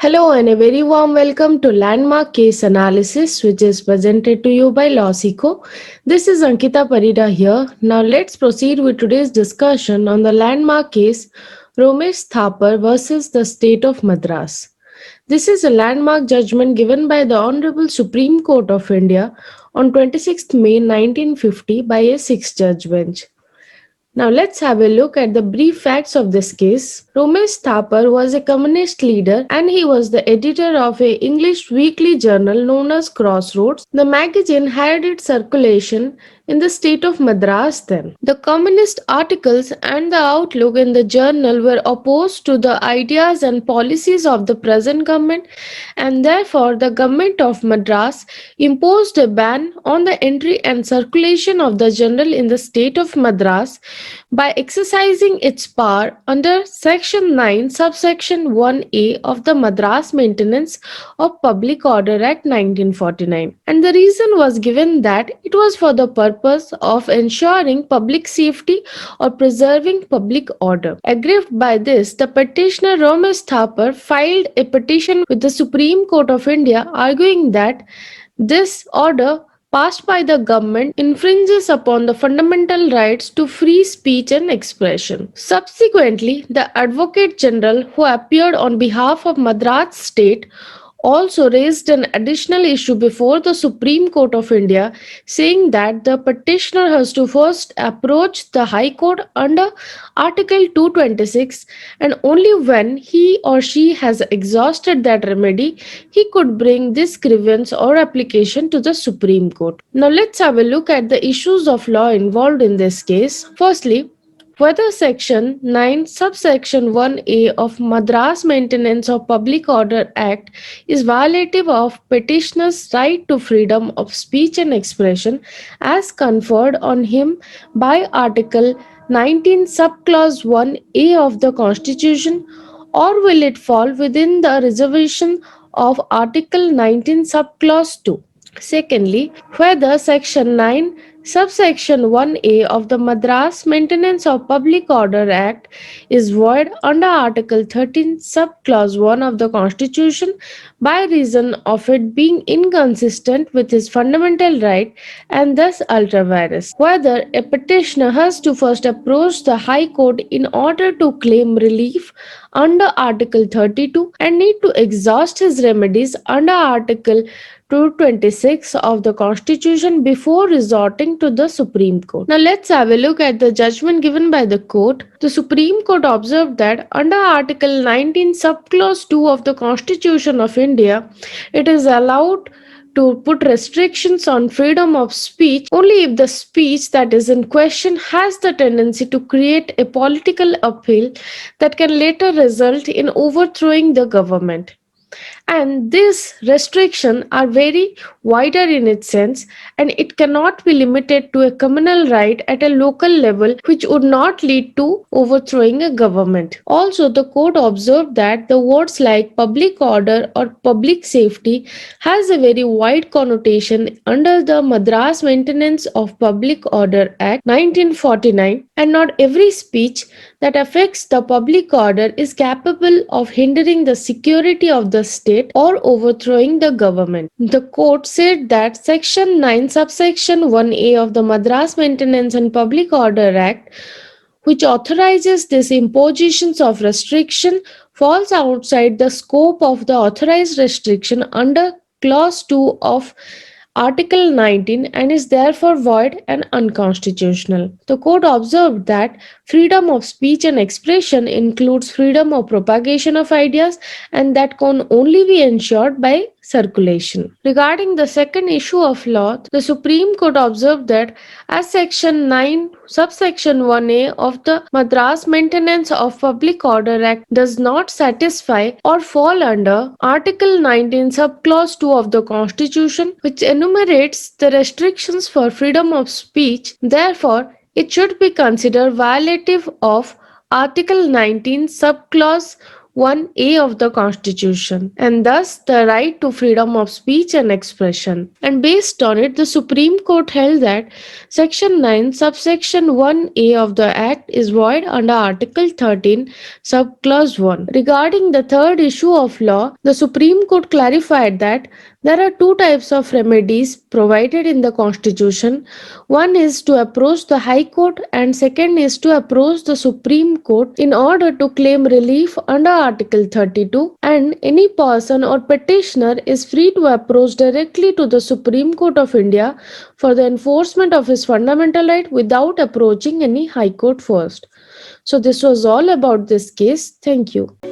Hello and a very warm welcome to Landmark Case Analysis, which is presented to you by Lawsico. This is Ankita Parida here. Now let's proceed with today's discussion on the landmark case Romesh Thapar versus the State of Madras. This is a landmark judgment given by the Honorable Supreme Court of India on 26th May 1950 by a six-judge bench. Now let's have a look at the brief facts of this case. Romesh Thapar was a communist leader and he was the editor of a English weekly journal known as Crossroads. The magazine had its circulation in the state of Madras then. The communist articles and the outlook in the journal were opposed to the ideas and policies of the present government, and therefore the government of Madras imposed a ban on the entry and circulation of the journal in the state of Madras by exercising its power under Section 9, subsection 1A of the Madras Maintenance of Public Order Act 1949. And the reason was given that it was for the purpose of ensuring public safety or preserving public order. Aggrieved by this, the petitioner Romesh Thapar filed a petition with the Supreme Court of India arguing that this order passed by the government infringes upon the fundamental rights to free speech and expression. Subsequently, the Advocate General, who appeared on behalf of Madras State, also raised an additional issue before the Supreme Court of India, saying that the petitioner has to first approach the High Court under Article 226, and only when he or she has exhausted that remedy, he could bring this grievance or application to the Supreme Court. Now let's have a look at the issues of law involved in this case. Firstly, whether Section 9, subsection 1A of Madras Maintenance of Public Order Act is violative of petitioner's right to freedom of speech and expression as conferred on him by Article 19, subclause 1A of the Constitution, or will it fall within the reservation of Article 19, subclause 2? Secondly, whether Section 9, subsection 1A of the Madras Maintenance of Public Order Act is void under Article 13, subclause 1 of the Constitution by reason of it being inconsistent with his fundamental right and thus ultra vires. Whether a petitioner has to first approach the High Court in order to claim relief under Article 32 and need to exhaust his remedies under Article 226 of the Constitution before resorting to the Supreme Court. Now let's have a look at the judgment given by the court. The Supreme Court observed that under Article 19, subclause 2 of the Constitution of India, it is allowed to put restrictions on freedom of speech only if the speech that is in question has the tendency to create a political appeal that can later result in overthrowing the government. And these restrictions are very wider in its sense, and it cannot be limited to a communal right at a local level which would not lead to overthrowing a government. Also, the court observed that the words like public order or public safety has a very wide connotation under the Madras Maintenance of Public Order Act 1949, and not every speech that affects the public order is capable of hindering the security of the state or overthrowing the government. The court said that Section 9, subsection 1A of the Madras Maintenance and Public Order Act, which authorizes these impositions of restriction, falls outside the scope of the authorized restriction under Clause 2 of Article 19 and is therefore void and unconstitutional. The court observed that freedom of speech and expression includes freedom of propagation of ideas, and that can only be ensured by circulation. Regarding the second issue of law, the Supreme Court observed that as Section 9, subsection 1A of the Madras Maintenance of Public Order Act does not satisfy or fall under Article 19, subclause 2 of the Constitution, which enumerates the restrictions for freedom of speech, therefore, it should be considered violative of Article 19, subclause 1A of the Constitution, and thus the right to freedom of speech and expression. And based on it, the Supreme Court held that Section 9, subsection 1A of the Act is void under Article 13, subclause 1. Regarding the third issue of law, the Supreme Court clarified that there are two types of remedies provided in the Constitution. One is to approach the High Court, and second is to approach the Supreme Court in order to claim relief under Article 32. And any person or petitioner is free to approach directly to the Supreme Court of India for the enforcement of his fundamental right without approaching any High Court first. So, this was all about this case. Thank you.